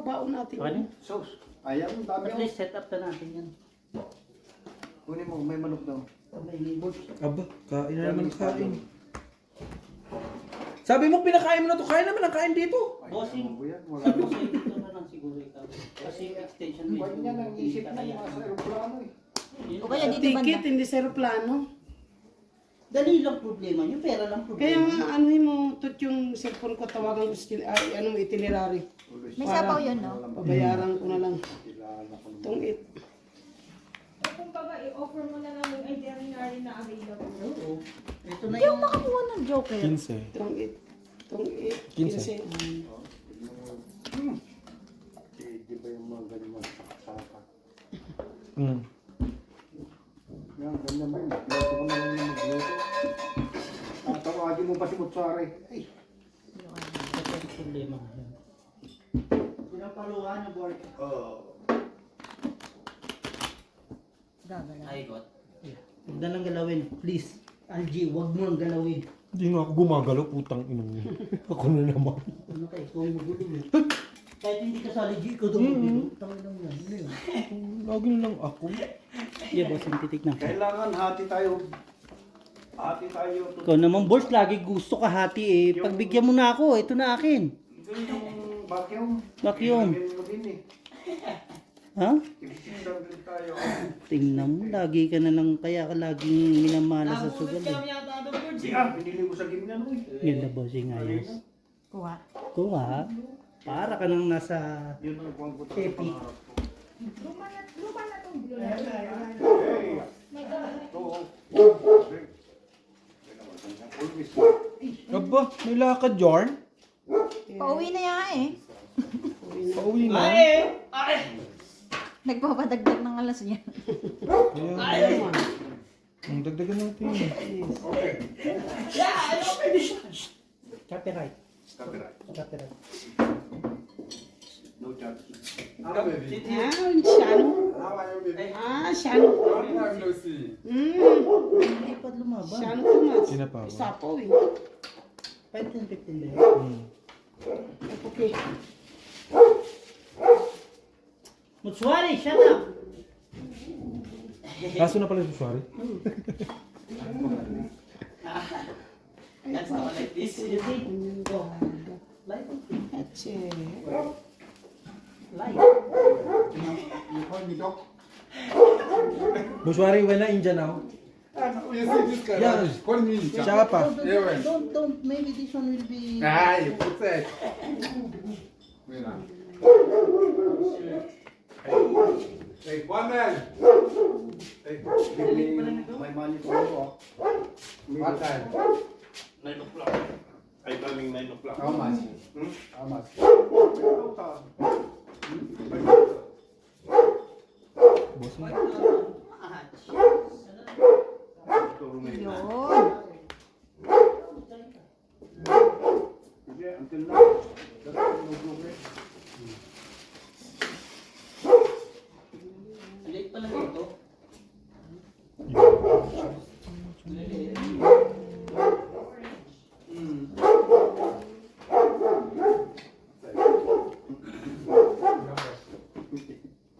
baon natin. Okay na? Sauce. Ayan, dami At ako. least set up na natin yan. Kunin mo, may manok daw. May neighbors. Aba, kain na naman kain. Sabi mo pinakain mo na to, kain naman ang kain dito. Bossing. Wala Sabi na. ko sa'yo dito na lang siguro ikaw. Kasi yung extension Ba't medyo niya nang isip na kaya. nasa aeroplano eh. O kaya Sa dito ticket, banda. hindi sa aeroplano. Dali lang problema, yung pera lang problema. Kaya nga, anuhin mo, tut yung cellphone ko, tawagan ko sa anong itinerary. May sapaw yun, no? Pabayaran ko na lang. Kilala ko. Itong Kung baga, i-offer mo na lang yung itinerary na available. Oo. Ito na Hindi ako yung... makakuha ng Joker. 15. Itong 15. 15. Di ba yung mga ganyan mga saka-saka? Mm. Yan, ganyan ba yun? Magluto ko na lang na magluto. Tawagin mo pa si Mutsari. Ay, Ito yung problema. Pinapaluhan yung board. Gagala. I got. Huwag na lang galawin. Please. Algie, huwag mo lang galawin. Hindi nga ako gumagalaw, putang ina mo. Ako na naman. Ano kayo? Ikaw ang magulo eh. Kahit hindi ka sa Algie, ikaw daw magulo. Tawag lang yan. Ano yun? Lagi na lang ako. Yeah, boss, yung titik na. kailangan hati tayo. Hati tayo. Ikaw naman, boss, lagi gusto ka hati eh. Pagbigyan mo na ako, ito na akin. Ito yung vacuum. Vacuum. Ginamin mo din eh. Ha? Tigisin din tayo. Tingnan mo, lagi ka na lang, kaya ka laging minamana sa sugal eh. Siya, pinili ko sa gimna no eh. Ganda, bossing, ayos. Kuha. Kuha. Para ka nang nasa... Yun ang pang puto Epic. sa pangarap ko. Luma na tong blue light. Hey! May gawin. Oo. Always. Aba, may lakad yarn. Pauwi na yan eh. Pauwi na. Nagpapadagdag ng alas niya. Kaya, ang dagdagan natin. Copyright. Copyright. Copyright. No charge. Siano. Siano. Hindi pa lumaban. Siano too much. Sinapaw. Isapaw eh. 15 ba yun? Mm. Okay. Mutsuari, shut up! Kaso na pala si Suwari. That's not like this. You see? Go. Light. Atche. Light. You call me doc? Bushwari, when na India now? You see this guy? Yeah. Call me. Siya pa. Don't, maybe this one will be... Ah, you put that. Wait now. Hey, one man. Hey, May money ko ako. what time? 9 o'clock. Ay, coming 9 o'clock. How much? How much? Boss, Yun. Sige, until now. Late pa lang ito.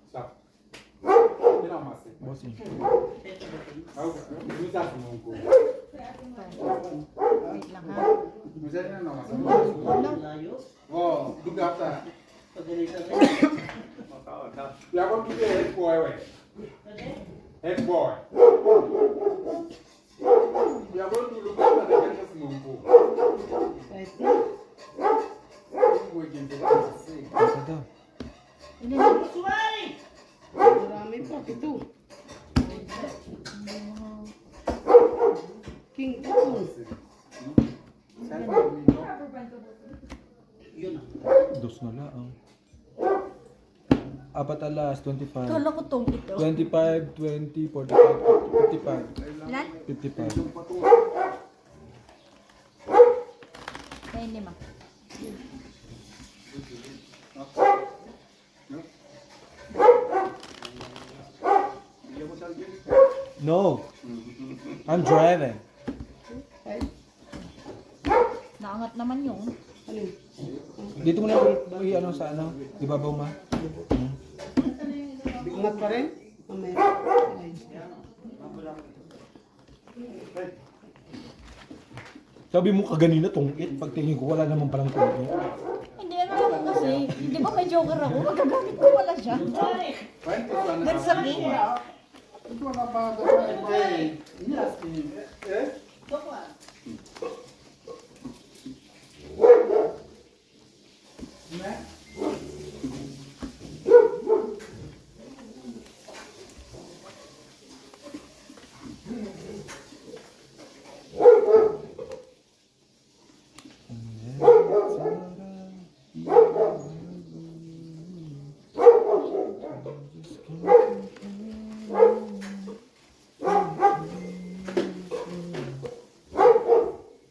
Stop. You know, Masi. boss. How? Who's that from Hong Wait lang ha. Who's that? No, Masi. Layo. Oh, look after. Pag ganito rin. You are going to be a head boy, wait. Head boy. You are going to look after the Kansas swimming pool. Kahit na. We can do that. See. Isa daw. Mutsuari! Marami pa. Ito. King ito. Yun ah. Dos na lang. Apat alas, 25. Kala ko tong ito. 25, 20, 45, 55. Ilan? 55. Kaya lima. No. I'm driving. Kahit Naangat naman yung. Ano yun? Dito mo na ano sa ano, ibabaw ma. Umat pa rin? Mamaya. Ay. Sabi mo kaganina tungkit, pagtingin ko wala naman palang tungkit. Hindi, ano naman kasi. Di ba may joker ako? Magagamit ko pala siya. That's a king. Ito na ba?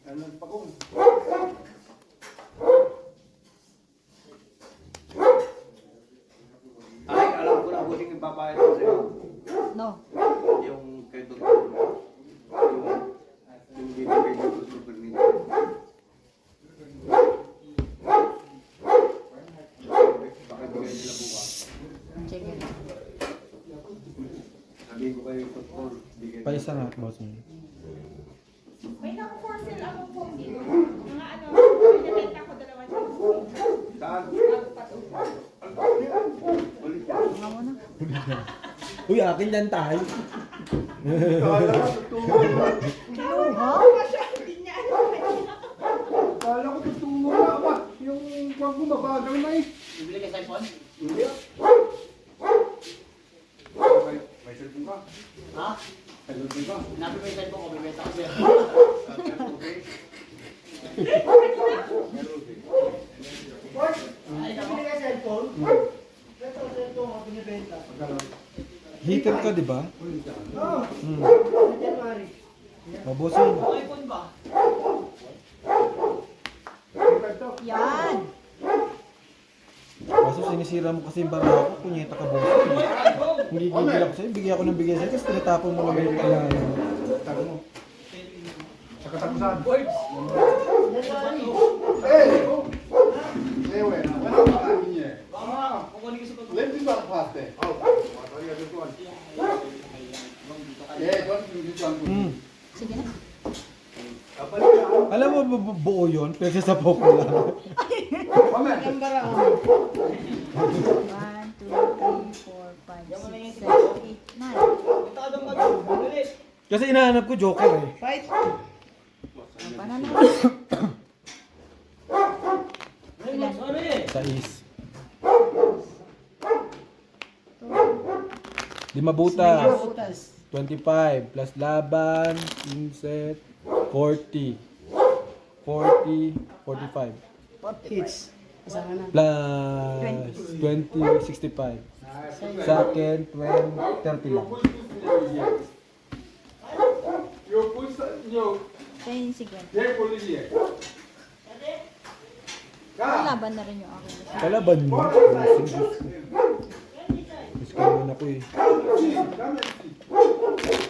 Ano pa kung? Ay, alam ko na huling ibabayad ko sa'yo. No. Yung kay Dr. Yung bibigay ko sa super nito. Baka bigay nila bukas. Sige. Sabihin ko kayo Dr. Bigay Pa isa nga, boss mo. May naka-for sale akong phone dito. Mga ano, pinabenta ko 2,000. Saan? Bago pa to. Ulit pa. Mga mo na. Uy, akin yan tayo. Kala ko tutungo na. Kinuha? Hindi niya ano. Kala ko tutungo na ba? Yung wag mo mabagal na eh. Bibili ka sa iPhone? Hindi. May cellphone ka? Ha? May cellphone ka? Nabi mo yung cellphone ko, bibenta ko sa'yo. Ay, bibili ka cellphone? Bibenta ko cellphone ko, binibenta. Heater ka, di ba? Oo. Hmm. January. Mabusin. iPhone ba? Yan. Kaso sinisira mo kasi yung barako, kunyeta ka boss. Hindi gigil ako sa'yo, bigyan ako ng bigyan sa'yo, tapos tinatapon mo lang yung kailangan. Tago mo. Sa katapusan. January. Eh! Ewe, wala pa kami niya. Kukunin ko sa pag- Let's do that fast eh. Oh, sorry, I just want. Yeah, don't do this one. Hmm. Sige na. Alam mo, buo yun, pero sa popo lang. Comment. Ang barang. 1, 2, 3, 4, 5, 6, 7, 8, 9. Tadong ka doon, bumili. Kasi inahanap ko joker eh. Fight. Panalo. Ilan? Sorry. Sa is. 5 butas. Butas. 25 plus laban, inset, 40. 40, 45. Hits. Kasama na. Plus 20, 65. Sa akin, 20, 30 lang. You put your 10, 50. dead police here. Laban na rin yung akin. Kalaban mo. Mas karoon ako eh.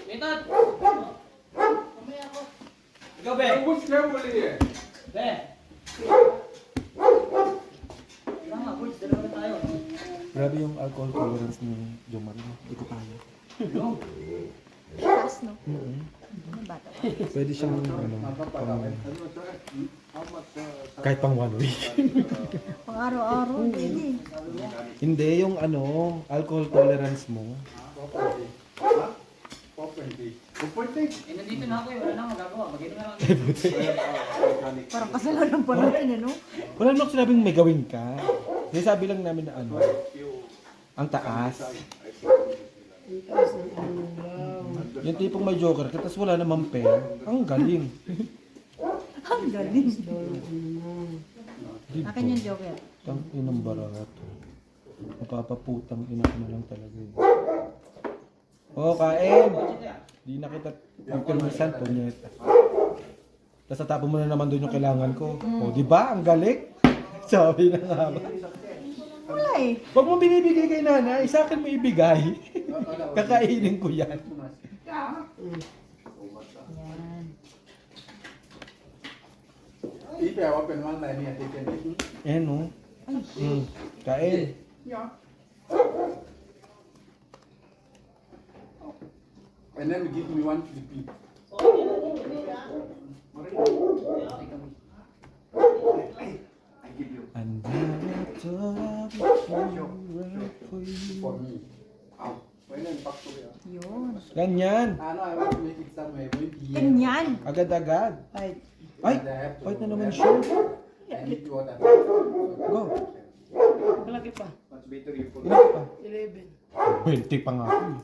Litot! Mamaya ako. Ikaw, Be. You put dead police here. Be. Ilang nga, boys, dalawa na tayo. Grabe yung alcohol tolerance ni Jomar. Hindi ko kaya. Taas, no? Mm-hmm. Ano bata pa? Pwede siyang kahit pang 1 week. Pang araw-araw, pwede. Hindi, yung alcohol tolerance mo. Eh, nandito na ako eh. Wala na akong magagawa. Mag-inom na lang. Parang kasalanan pa natin, ano? Wala naman ako sinabing may gawin ka. Sinasabi lang namin na ang taas. Ang taas ng ulam. Yung tipong may joker ka, tapos wala namang pair. Ang galing. Ang galing. Diba? Akin yung joker. Tang inang barato. Mapapaputang ina ko na lang talaga eh. Oh, kain! Di na kita pipirmisan, punyeta. Tapos natapon mo na naman doon yung kailangan ko. O, di ba? Ang galing! Sabi na nga ba? Wala eh. Huwag mo binibigay kay nanay, sa akin mo ibigay. Kakainin ko yan. Yan. Ý bèo ở bên ngoài này nè thì tiền đi. Ayan o. Kain. Yeah. And then give me one Philippine. I give you And then for me. Ow. Wait then, back to you. Yun. Ganyan. Ano, I want to make it somewhere. Ganyan. Agad-agad. Ay, Ay! Wait na naman siya. I need to order. Go. malaki pa. Much better you put. Ilan pa? 11. 20 pa nga ako.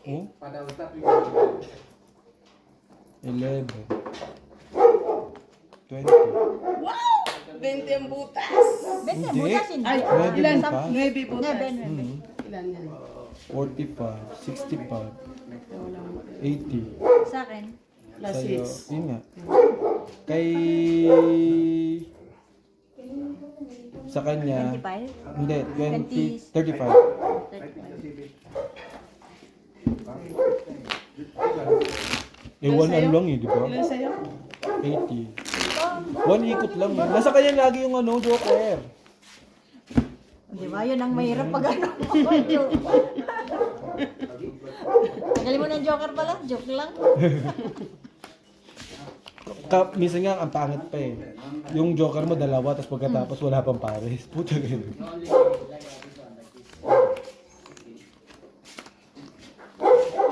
Oh, Pada ustad you 11. 20. 20 ang butas. Bente, Hindi. butas hindi. Ay, Nuebe ilan? butas. 9 butas. Nebe, nebe. Ilan yan? 45, 65, Wala mo. 80. Sa akin. Plus Sa'yo, 6. yun nga. Kay... Sa kanya, 25. hindi, 20, 35. 35. Eh, 1 ano lang eh, di ba? Ilan sa'yo? 80. 1 ikot lang eh. Nasa kanya lagi yung ano, joker. Di ba? Yun ang mahirap pag ano. Tagalin mo ng joker pala. Joke lang. Minsan nga, ang pangit pa eh. Yung joker mo, dalawa, tapos pagkatapos wala pang pares. Puta ganun.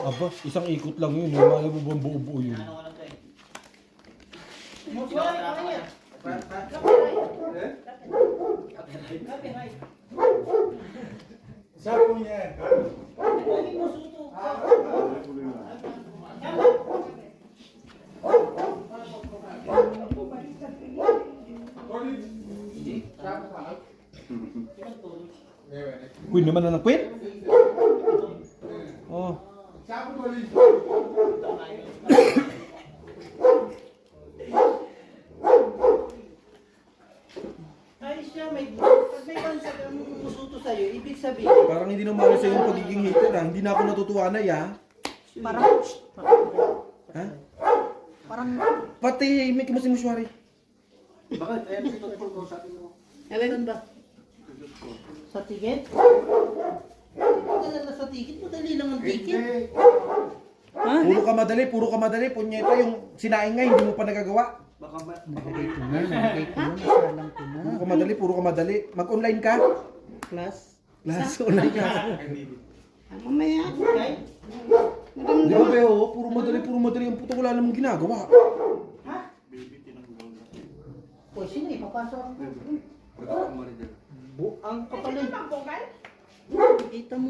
Aba, isang ikot lang yun. Yung mga mo bang buo-buo yun. Siapa punya? Queen naman na ng queen? Oh. Siapa tulis? Ay siya, pag may bansa kang musuto sa'yo, ibig sabihin, Parang hindi naman sa yung pagiging hater ha. Hindi na ako natutuwa na ya. Parang, Ha? parang, Pati may kimusin mo syari. Bakit? Ayan si Totoo ko sabi mo. saan ba? Sa ticket? Wala na sa ticket, madali lang ang ticket. Hindi. Puro ka madali. Punyeta yung sinaing nga, hindi mo pa nagagawa. Baka Nakagay ko na, nasalang ko na. Puro ka madali. Mag-online ka? Class? Class, online ka. Ah, mamaya. Okay? Di ba kayo, puro madali. Ang puto wala namang ginagawa. O, sino ipapasok? Ang kapalit. Ito pang vocal? Kita mo,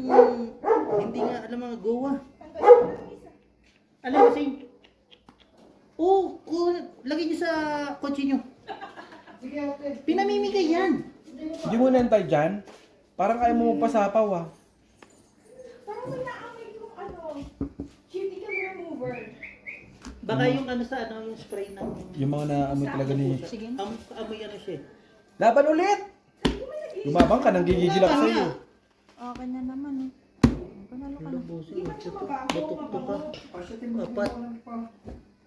hindi nga alam mga goa. Alam kasi, lagay niyo sa kotse niyo. Pinamimigay yan. Hindi mo nantay dyan. Parang kaya mo magpasapaw ah. Parang may naamoy yung ano, cuticle remover. Baka yung ano sa ano, yung spray ng... Yung mga naamoy talaga ni... sige. Amoy ano siya. Laban ulit! Lumabang ka, nang gigigil ako sa'yo. Okay na naman eh. Panalo ka na. Batukto ka. Apat.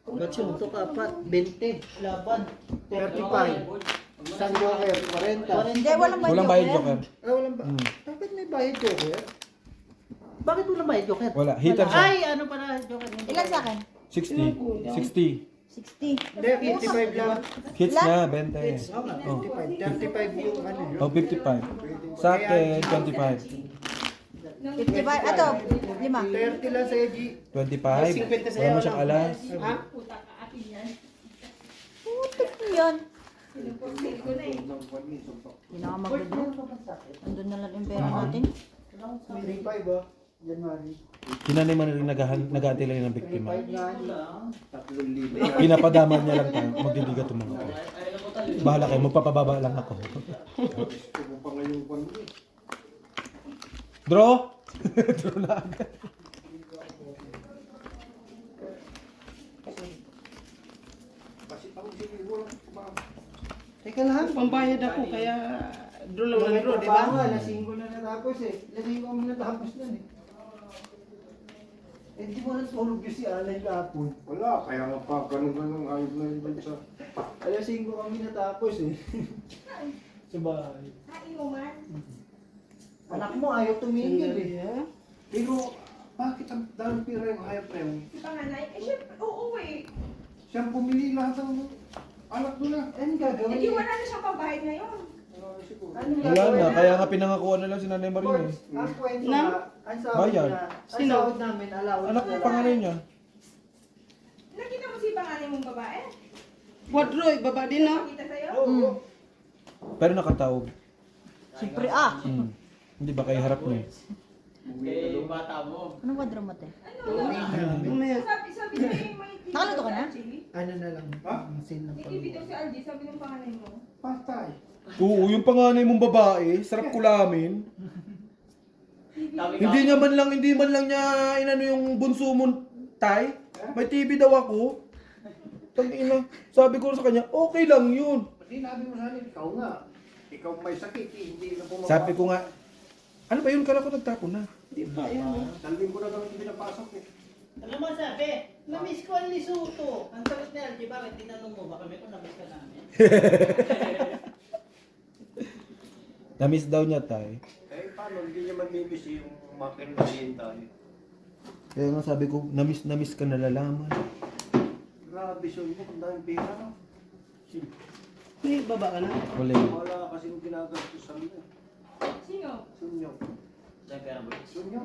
Batukto ka, apat. 20. Laban. 35. San Joker, 40. Hindi, walang Walang bayad joker. Walang ba? Bakit may bayad joker? Bakit walang bayad joker? Wala, hitter siya. Ay, ano pala joker? Ilan sa akin? 60. 60. 60. Hindi, 55 lang. Hits Ilan? na, 20. Oo nga, 55. 35 yung ano yun. Oh, 55. Sa akin, 25. 55. Ato, 5. 30 lang sa EG. 25. Wala mo siyang alas. Ha? Putik yun. Pinupursil ko na eh. Hindi na ako mag-video. Andun na lang yung pera natin. 35 ah. January. Hinanay man rin nag-aantay lang ng biktima. 35 nga. 3,000. Pinapadaman niya lang tayo. Magdidiga ito mga ko. Bahala kayo, magpapababa lang ako. Gusto mo pa ngayon kwan mo eh. Draw! Draw na agad. Kasi pang siguro Teka lang. Pambayad ako, kaya draw lang Mga ng draw, di trabaho ba? nga, lasing ko na natapos eh. Lasing ko mo natapos nun eh. Hindi mo natulog yung si Alay kahapon. Wala, kaya nga pa, ganun ayos na yun sa... Alas 5 kami natapos eh. Sa bahay. Ah, inuman. Anak mo ayaw tumigil eh. Yeah. Pero, bakit ang daming pira yung hayop na yun? Si panganay. Eh, syempre, oo eh. Siyang pumili lahat ng anak doon na. Ano gagawin? Hindi, wala na siyang pambayad ngayon. Ano Wala na, kaya nga pinangakuan na lang si Nanay Marina eh. Ang kwento Na? nga, ang sahod Bayad. niya, ang Sino? sahod namin, allowance Anak na ng lang. panganay niya. Nakita mo si panganay mong babae? Quadroy, baba din no? Nakita sa'yo? Pero nakatawag. Siyempre, Hindi ba kayo harap niya? Anong kwadro mo, te? Mamaya. Sabi niya yung may... Nakaluto ka na? Ano na lang, Ha? ang sin ng Ibibitaw si Algie, sabi ng panganay mo. Patay. Oo, yung panganay mong babae, sarap kulamin. Hindi man lang niya inano yung bunso mo, tay. May TV daw ako. Tangina, sabi ko sa kanya, okay lang yun. Hindi nabi mo sana, ikaw nga. Ikaw may sakit, hindi na pumapasok. Sabi ko nga, ano ba yun? Kala ko nagtapon na. Di ba yun? Dalhin ko na daw hindi pinapasok eh. Alam mo sabi, na-miss ko ang Lisuto. Ang sagot ni Algie, bakit tinanong mo? Baka may kung na-miss ka namin. Na-miss daw niya, tay. Eh, paano? Hindi niya mamimiss yung makinalihin tayo. Kaya nga sabi ko, na-miss ka nalalaman. Grabe, son mo, kung daming pera, no? May baba ka na. Wala. Wala kasi yung ginagastos sa mga. Sino? Sunyo. Sunyo.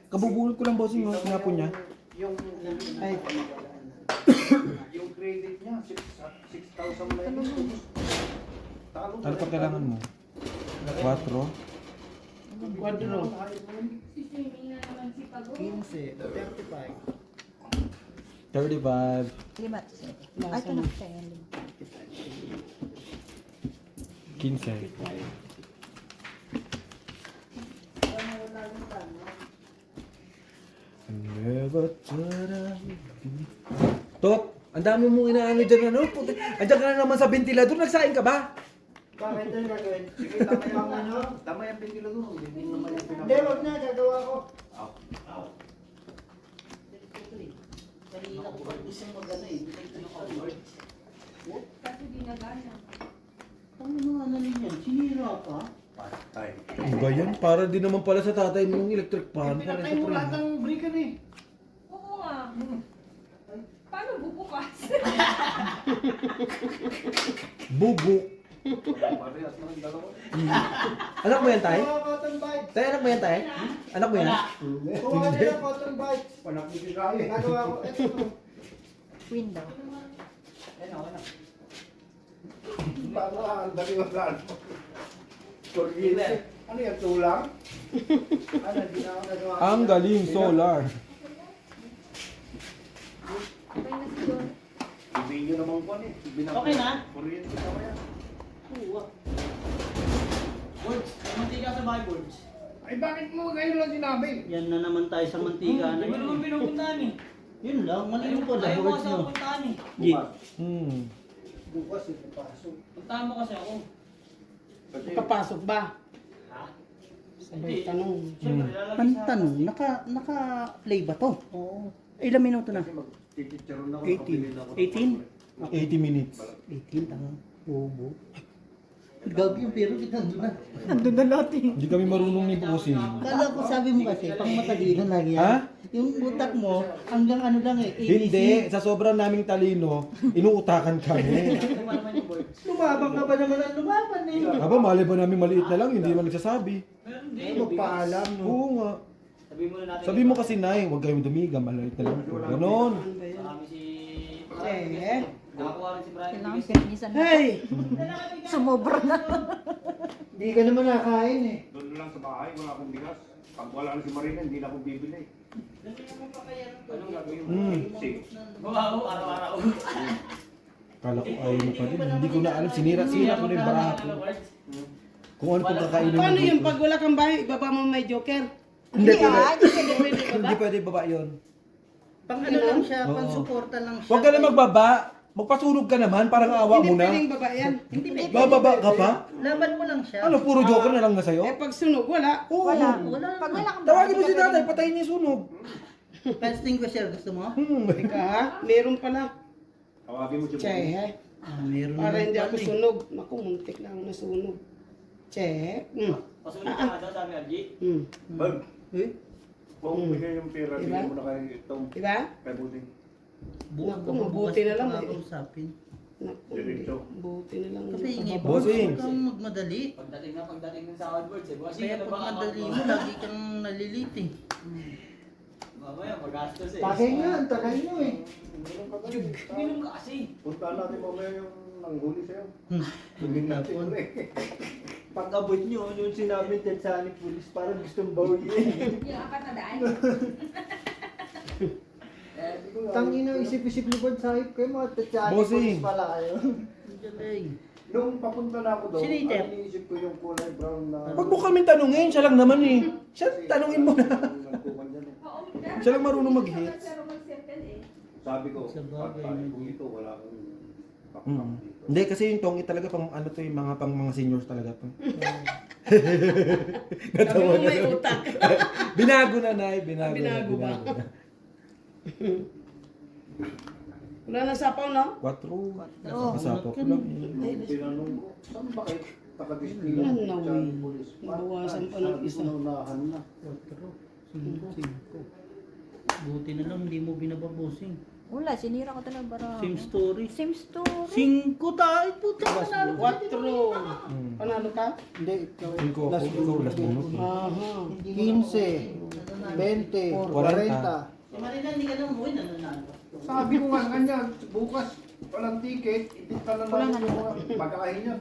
Kabubulot ko lang, bossing, yung sinapon niya. Yung, Ay. yung credit niya, 6,000 na yun. Talo Ano pa kailangan mo? 4? Quadro. Si swimming na naman si Pagod. 15, 35. 35. Lima. Ay, ito na. Kaya lima. 15. Never Tot, ang dami mong inaano dyan, ano? Puti, andyan ka na naman sa ventilador, nagsaing ka ba? Bakit ano gagawin? Sige, tama yung ano. Tama yung pingilo doon. Hindi naman yung Hindi, wag na, gagawa ko. Kanina ko pag isang magana eh. Kasi di nagana. Ano ano yan? Sinira ka? Patay. Ano ba yan? Para din naman pala sa tatay mo yung electric fan. Para Pinatay sa mo lahat primo. ng breaker eh. Oo nga. Paano bubukas? Bubu. Parehas na rin dalawa. Anak mo yan, tay? Kuha cotton bites. Tay, anak mo yan, tay? Anak mo yan? Kuha nila cotton bites. Panak mo si Kaya. Gagawa ko. Ito to. Window. Paano ang dali mo plan? Kuryente. Ano yan, tulang? Ano, hindi na ako nagawa. Ang galing, solar. Okay na si John. Ibigin nyo naman ko eh. Okay na? Kuryente ka ba yan? Kuha. Boards, may mantika sa bahay, boards. Ay bakit mo ngayon lang sinabi? Yan na naman tayo sa mantika na yun. Hindi mo naman pinupuntahan eh. Yun lang, mali mo pala, boards nyo. Bukas. Bukas ito pasok. Papasok ba? Sabay tanong. Ang tanong, naka-play ba to? Oo. Ilang minuto na? Kasi magtiticharon ako. 18? 80 minutes. 18, tanong. Bobo. Gagi yung pero kita nandun na. Nandun na lahat eh. Hindi kami marunong ni bossing. Kala ko sabi mo kasi, pang matalino lagi yan. Ha? Yung utak mo, hanggang ano lang eh, ABC. Hindi, sa sobrang naming talino, inuutakan kami. Lumabang ka pa naman ang lumaban eh. Aba, mali ba namin maliit na lang, hindi naman nagsasabi. Magpaalam, no? Oo nga. Sabi mo kasi, Nay, huwag kayong dumiga, maliit na lang po. Ganon. Eh. Kailangan permisan na. Hey! Sumobra na. Hindi ka naman nakain eh. Doon lang sa bahay, wala akong bigas. Pag wala na si Marina, hindi na ako bibili. Anong gagawin mo? Sige. Kala ko ayaw mo pa din. Hindi ko na alam, sinira-sira ko na yung baraha ko. Kung ano pong kakainin Paano mo yun? dito. Pag wala kang bahay, ibaba mo may joker. Hindi pwede. Hindi pwede Hindi pwede baba yun. Pang ano lang siya, Oo. pang suporta lang siya. Huwag ka na magbaba. Magpasunog ka naman, parang awa Hindi mo na. pwedeng baba yan. Bababa ka pa? Laban mo lang siya. Ano, puro joker na lang na Eh sa'yo? pag sunog, wala. Oo. Wala. Wala Pag naman. wala kang Tawagin mo bahay, si hindi ka tatay, patayin niya yung sunog. Fire extinguisher, gusto mo? Teka ha, meron pala. Tawagin mo si Che, ha? Meron Para naman hindi ako pala eh. sunog. Naku, muntik lang ako nasunog. Che. Pasunod ka nga daw, sabi Arji. Bag, Eh? kung bigay yung pera, Diba? bigyan mo na kayo itong Diba? kay Buding. Naku, mabuti na lang eh. Usapin. Naku, Diretso. buti na lang. Kasi ingay mo, Bossing. huwag kang magmadali. Pagdating ng sahod boards eh. Bossing, Kaya ano pag ba ang madali account mo, lagi kang nalilit eh. Mamaya, magastos eh. Tagay nga, tagay mo eh. Minum ka kasi. Puntaan natin mamaya yung nanghuli sa'yo. Hmm. Tingin natin Tapon. ulit. Pag-abot nyo, yung sinabi din sa ni pulis, parang gustong bawiin. Yung apat na daan. Tangina, isip-isip ni Bad Sahib kayo, mga tatsani Bossing. pulis pala kayo. Galing. Nung papunta na ako doon, Sino yung tip? iniisip ko yung kulay brown na... Huwag mo kami tanungin, siya lang naman eh. Siya, tanungin mo na. Nagkukan dyan eh. Oo, Siya lang marunong mag-hits. pero mag-circle eh. Sabi ko, Sa bagay, pag medyo. kung ito, wala akong Mm. Hindi, kasi yung tongi talaga pang ano to yung mga pang mga seniors talaga to. Sabi mo may utak. Binago na, Nay. Binago, Binago ba? na. Wala na sapaw, no? 4. Oo. Masapok ko lang eh. tinanong ko, saan ba kayo nakadisplay Yan ng na, tiyan wey. pulis? Nabawasan pa ng Sabi ko, isa. naunahan na. 5. Buti na lang, hindi mo binababosing. Wala, sinira ko talaga bara. Same story. Same story. 5 tayo, puta ka na. 4. Panalo ka? Hindi, ikaw. Ikaw ako, ikaw last minute. Aha. 15, 20, 40. Si Marina, hindi ka na umuwi, nananalo. Sabi ko nga ganyan, bukas walang ticket, ibita na Wala namin na. yung pagkain niya.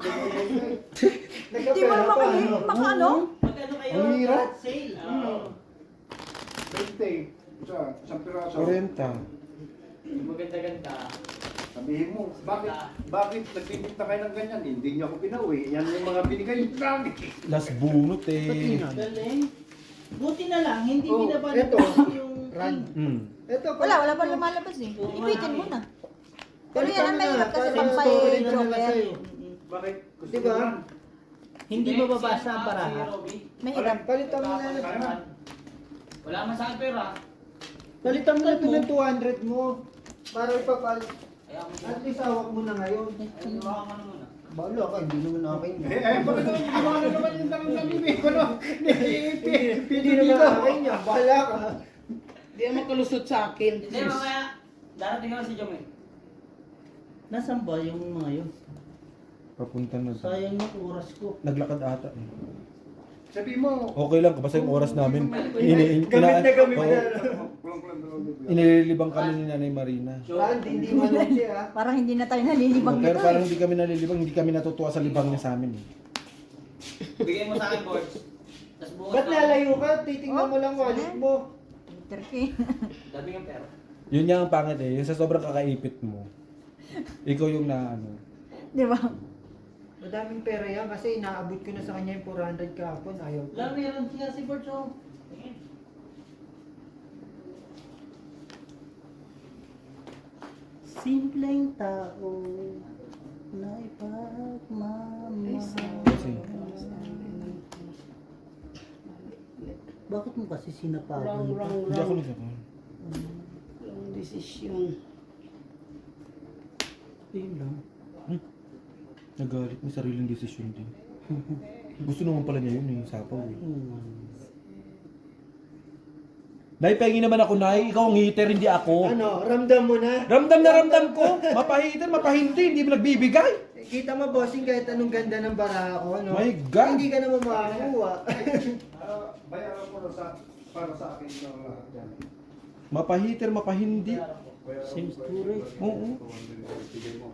Hindi mo naman kayo, makaano? Magkano kayo? Ang hirap. Sale. 20, isang piraso. 40. Maganda-ganda. Sabihin mo, bakit nagbibigta kayo ng ganyan? Hindi niyo ako pinawi. Yan yung mga binigay yung namin. Last bunot eh. Galing. Buti na lang, hindi Oh, binabalabas eto. yung Run. Ito, Wala pa lumalabas eh. Ipitin mo na. Pero yan ang mahirap kasi Para pang sa story na nila joker. sa'yo. Bakit? Gusto Diba? mo yan? Hindi mababasa ang Si baraha. Robby. Mahirap. Palitan mo na. Wala man sa akin pera. Palitan mo na ito ng 200 mo. Para ipapal. Kaya mo At least hawak mo na ngayon. Hiniwakan mo na muna. Bahala ka, hindi naman akin yan. Bakit naman ginawa na naman yung namimig ko, no? Hindi naman akin yan, bahala ka. Di naman kalusot sa akin. Hindi, mamaya. Darating ako si Jong eh. Nasaan ba yung mga yun? Papunta na. Sayang yung oras ko. Naglakad ata eh. Sabi mo, Okay lang, basta yung oras namin. Gamit na gamit na. Inililibang kami ni Nanay Marina. Hindi man lang siya. Parang hindi na tayo nalilibang Pero nito parang eh. hindi kami nalilibang, hindi kami natutuwa sa libang niya sa amin eh. Bigay mo sa akin boards. Tapos bukas Ba't lalayo ka? Titingnan mo lang wallet mo. Turkey. Dami ng pera. Yun nga ang pangit eh, yung sa sobrang kakaipit mo. Ikaw yung na ano. Di ba? Madaming pera yan kasi inaabot ko na sa kanya yung 400 kahapon. Ayaw ko. Wala, meron siya si Borcho. Simpleng tao na ipagmamahal. Bakit mo kasi sinapagan? Hindi ako nagsakan. Walang desisyon. Yun lang. Nagalit, may sariling desisyon din. Gusto naman pala niya yun eh, sapaw eh. Nay, pengi naman ako, Nay. Ikaw ang heater, hindi ako. Ano, ramdam mo na? Ramdam na ramdam ko. Mapahiter, mapahindi. Hindi mo nagbibigay. Kita mo, bossing, kahit anong ganda ng baraha ko, no? My God! Hindi ka naman makakuha. bayaran mo na para sa akin ng lahat yan. Mapahiter, mapahindi. Same story. Oo.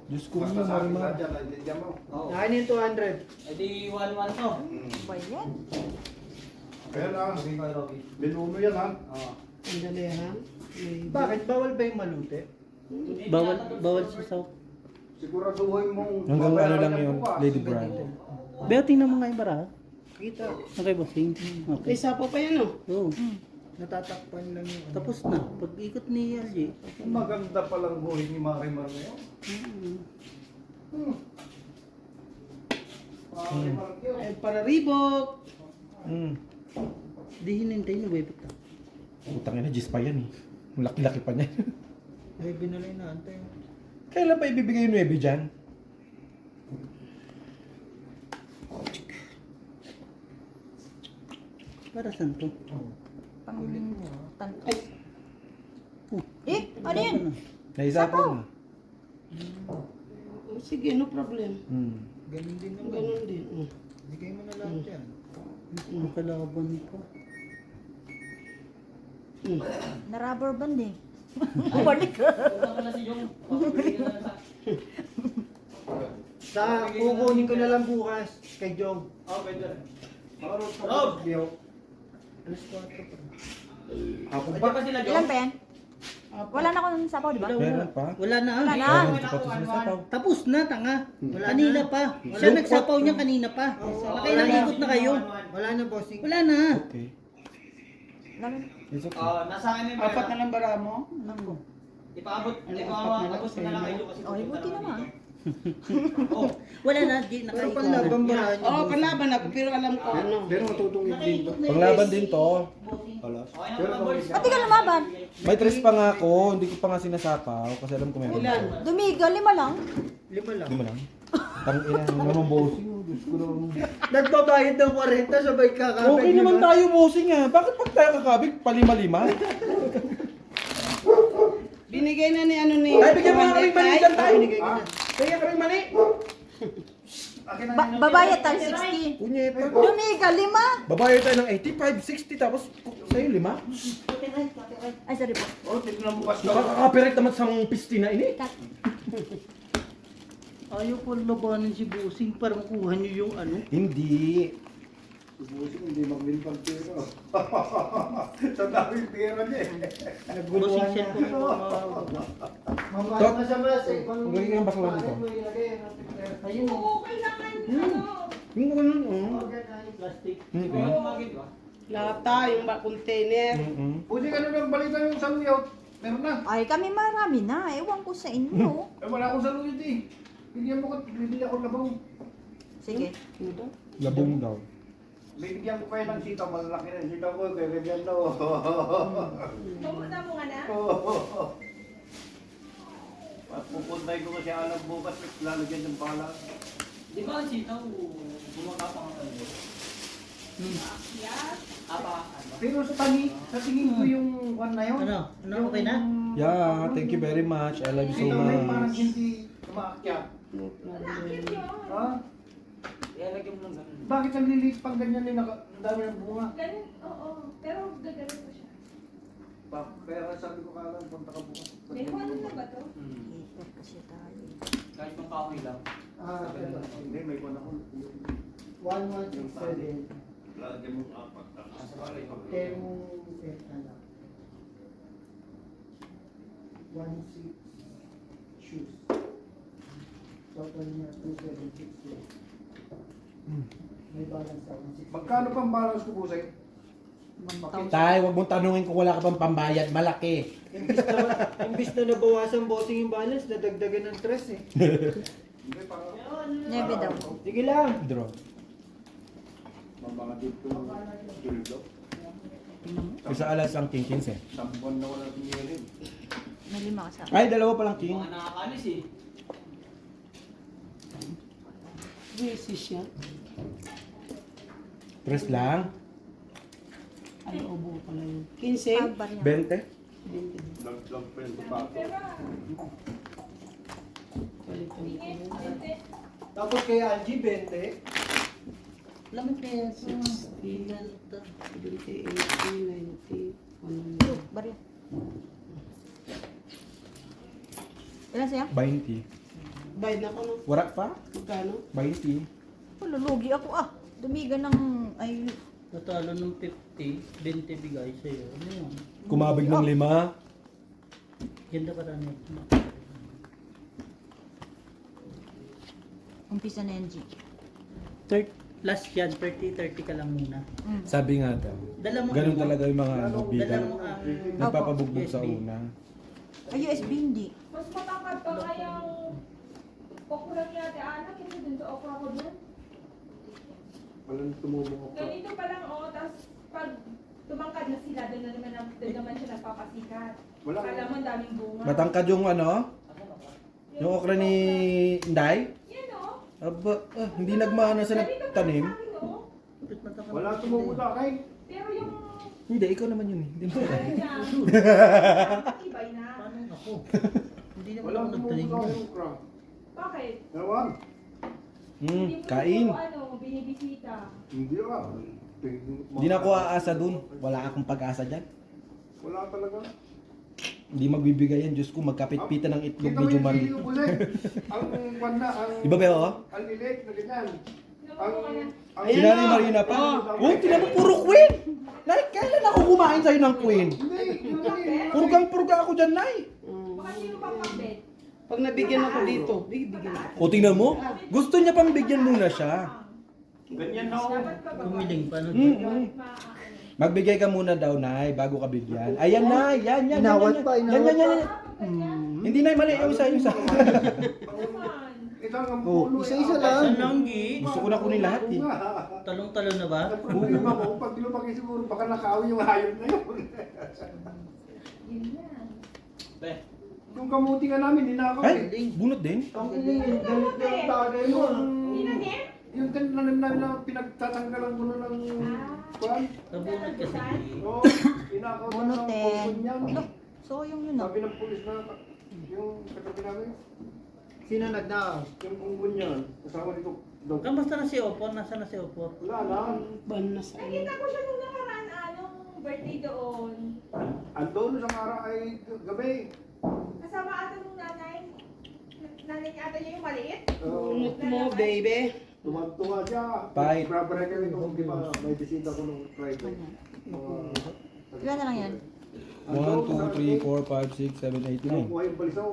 Diyos ko Basta mo, sa akin Marimar. lahat yan, naiintindihan mo. Oo. Nakain yung 200. Eh di 1-1 to. Ba yan? Kaya na, binuno yan ha. Oo. Sandali ha. May Bakit? Bawal ba yung malute? Bawal sa South. Siguraduhin mong... Hanggang ano babayaran lang yan yun, bukas. Lady Brand. Bea, tingnan mo nga yung baraha. Kita. Okay, bossing. May sapo pa yan oh. Oh. Natatakpan lang yung ano. Tapos na. Pag ikot ni LG. Maganda palang buhay ni Marimar ngayon. Marimar yun. Ay, para Reebok. Di hinintay na baby ta. Utang ina, Gis pa yan eh. Ang laki-laki pa niya. Ay, binalay na antay. Kailan pa ibibigay yung 9 dyan? Para saan to? Pang tantos. Eh, ano yun? Naisapaw na. Oh, sige, no problem. Ganun din naman. Ganun din. Bigay mo na lahat yan. Nakalaban ko. Na rubber band eh. Balik ka. Utang ka na si Jong. Bigyan ka na Sa kukunin ko na lang bukas kay Jong. Oh, pwede rin. Marunong ka Rob! Biyo. Alas 4 pa. Hapon Pwede pa. pa sila Ilan Jong? pa yan? Wala na akong sapaw, di ba? Meron pa? Wala na. Wala na. Meron pa to sinasapaw. Tapos na, tanga. Kanina pa. Siya nagsapaw niya kanina pa. Nakailang ikot na kayo. Wala na, bossing. Wala na. Okay. Ganun. It's okay. Nasa akin yung Apat na pera. lang bara mo? Ipaabot ko na lang kayo kasi Oh, buti naman. Oh, Wala na. Di Pero nakaikot panlaban na. ba niyo? Oo, kalaban ako, pero alam ko ano. Pero matutungin din to. Panglaban din to. Alas. okay na mga boys. Ba't di ka lumaban? May tres pa nga ako, hindi ko pa nga sinasapaw kasi alam ko meron. Ilan? Dumiga, 5 lang. 5 lang. Hindi mo lang. Tangina, naman bossing. Oh, Diyos ko naman. Nagbabayad ng 40 sabay kakabig. Okay naman tayo bossing ah. Bakit pag tayo kakabig, palima-lima? Binigay na ni ano ni... Ay, bigyan mo nga kaming mani dyan tayo. Binigay ko na. Bigyan kaming mani. Babayad tayo 60. Punyeta. Dumiga, 5. Babayad tayo ng 85, 60, tapos sa'yo 5. Ay, sorry po. Oh, tignan mo pas. Nakaka-copyright naman sa pistina ini. Ayaw ko labanan si Busing para makuha niyo yung ano. Hindi. Subusin hindi mag-win pang pera. Sa daming pera niya eh. Busing siya ko. Mamahal na sa mas eh. Ang galing yung basuhan dito. Ayun. Okay naman, ano. Yung ganun, oh. Plastic. Okay. Lata, yung container. Pwede ka na lang balitan yung saluyot. Meron na. Ay, kami marami na. Ewan ko sa inyo. Eh wala akong saluyot eh. Bigyan mo ko, bibili ako labang. Sige. Labong daw. Bibigyan ko kayo ng sitaw, malalaki na yung sitaw ko, kaya bigyan na. Pumunta mo nga na. At pupuntay ko kasi alam bukas, lalagyan ng bala. Di ba ang sitaw, bumaka pa nga tayo? Pero sa tingin ko yung one na yun. Ano? Ano, okay na? Yeah, thank you very much. I love you so Ito na yung parang much. hindi umaakyat. Ha? Ilalagyan mo ng ganun. Bakit ang lilit pang ganyan yung ang dami ng bunga? Ganun, oo. Pero gagawin ko siya. Kaya sabi ko kala, punta ka bukas. May ano na ba to? Paper kasi tayo. Kahit pang kahoy lang. Hindi, may kuwan ako. 1167. Lalagyan mo apat. Temu, ano? 16 shoes. Total niya 2760. May balance ako 60. Magkano pang balance ko busay? Tay, wag mong tanungin kung wala ka pang pambayad. Malaki. Imbis na nabawasan bossing yung balance, nadagdagan ng stress eh. Hindi, parang Nebe daw. Sige lang. Draw. mga dito tulog. Isa alas ang king 15. 10 buwan na wala tingirin. May 5 ka sa akin. Ay, dalawa pa lang king. Mga nakakalis eh. Busy siya. Tres lang. Ay, ubo pala yun. 15? Pagbar niya. 20. Lag pa yung sapato. Tapos kay Angie, 20. Lamig kaya sa 60, 70, 80, 90, 100. Barya. Ilan siya? 20. Bayad na ko no? Warak pa? Magkano? 20. Lulugi ako ah. Dumiga ng... Ay... Natalo ng 50, 20 bigay sa'yo. Ano yun? Kumabig ng 5. Ganda pa rin. Umpisa na yan, G. plus yan, 30 ka lang muna. Sabi nga daw, Dala mo ganun ano? talaga yung mga ano, Dala bida. mo ang... Nagpapabugbog sa USB. una. Ay, USB hindi. Mas matangkad pa nga yung okra ni Ate Ana kaysa dun sa okra ko dun. Walang tumulong ako. Ganito pa lang, oh, tapos pag tumangkad na sila, doon naman siya nagpapasikat. Wala. Kala mo ang daming bunga. Matangkad yung ano, yung okra ni Inday. Yan, oh. Aba, hindi nagmana sa Ganito pa nagtanim. sa akin, oh. Wala tumulong sa akin. Pero yung Hindi, ikaw naman yun eh. Hindi mo ano niya, matibay na. Paano ako? Hindi naman Wala ako tumulong nagtanim sa na. akin. Ukra. Bakit? Ewan. Hindi mo Kain. ko, ano, binibisita. Hindi ka. Hindi na ako aasa dun. Wala akong pag-asa dyan. Wala talaga. Hindi magbibigay yan. Diyos ko, magkapit-pitan ng itlog Kita mo medyo yung mali. video ko ulit. Ang wanda, ang... Di ba ba oh? Ang lilik na ganyan. Ang... ang Sinali Marina pa. Oh, tinan mo, puro queen! Nay, kailan ako kumain sa'yo ng queen? Hindi, hindi. Purgang-purga ako dyan, Nay. Baka sino pang makbet? Pag nabigyan ako dito, bigyan ako. O, tingnan mo. Gusto niya pang bigyan muna siya. Ganyan na ako. Dapat pa ba? Kumiling pa nun. Magbigay ka muna daw, Nay, bago ka bigyan. Ayan, Nay. Yan, yan, yan. Inawat pa, Yan, yan, yan. Hindi, Nay, mali. Yung isa, yung isa. Ito ang pulo. Isa-isa lang. Sananggi. Gusto ko na kunin lahat eh. Talong-talon na ba? Ang problema ko, pag tinupagin siguro, baka nakaawi yung hayop na yun. Yun yan. Yung kamuti nga namin, ninakaw Ay, eh. bunot din. Ang galit na yung tagay mo. Tinanim? Yung tinanim namin na pinagtatanggalan mo na ng kwan. Nabunod kasi. Oo, inakaw na ng Bunutin. pulpon niyan. So, yung yun ah. Sabi ng pulis na, yung katabi namin, Sino nagnakaw? yung pulpon niyan, kasama dito daw. Kamusta na si Opor? Nasaan na si Opor? Wala na. Ban na sa Nakita ko siya nung nakaraan, anong birthday doon. Andun sa Mara ay gabi. Kasama ata nung nanay. Nanay niya ata niya yung maliit. bunot mo, baby. Tumagtunga siya. Bye. Brabara kami kung di ba may bisita ko nung Friday. Ilan na lang yan? 1, 2, 3, 4, 5, 6, 7, 8, Yung 9. buhay yung balisaw.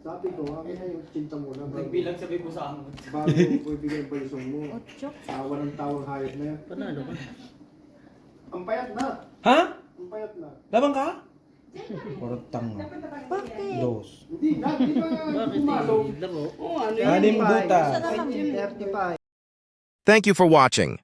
Sabi ko, akin na yung cinta mo na. Nagbilang sabi ko sa amin. Bago ko ibigay yung balisong mo. 8. Tawa ng tawang hayop na yan. Panalo ka. Ang payat na. Ha? Ang payat na. Labang ka? Parang tanga. Dapat na parang Bakit? Dos. Hindi na, di ba Bakit pumasok? eh? Laro? Oh, ano Anim yun? butas. Isa na lang. 35. Thank you for watching.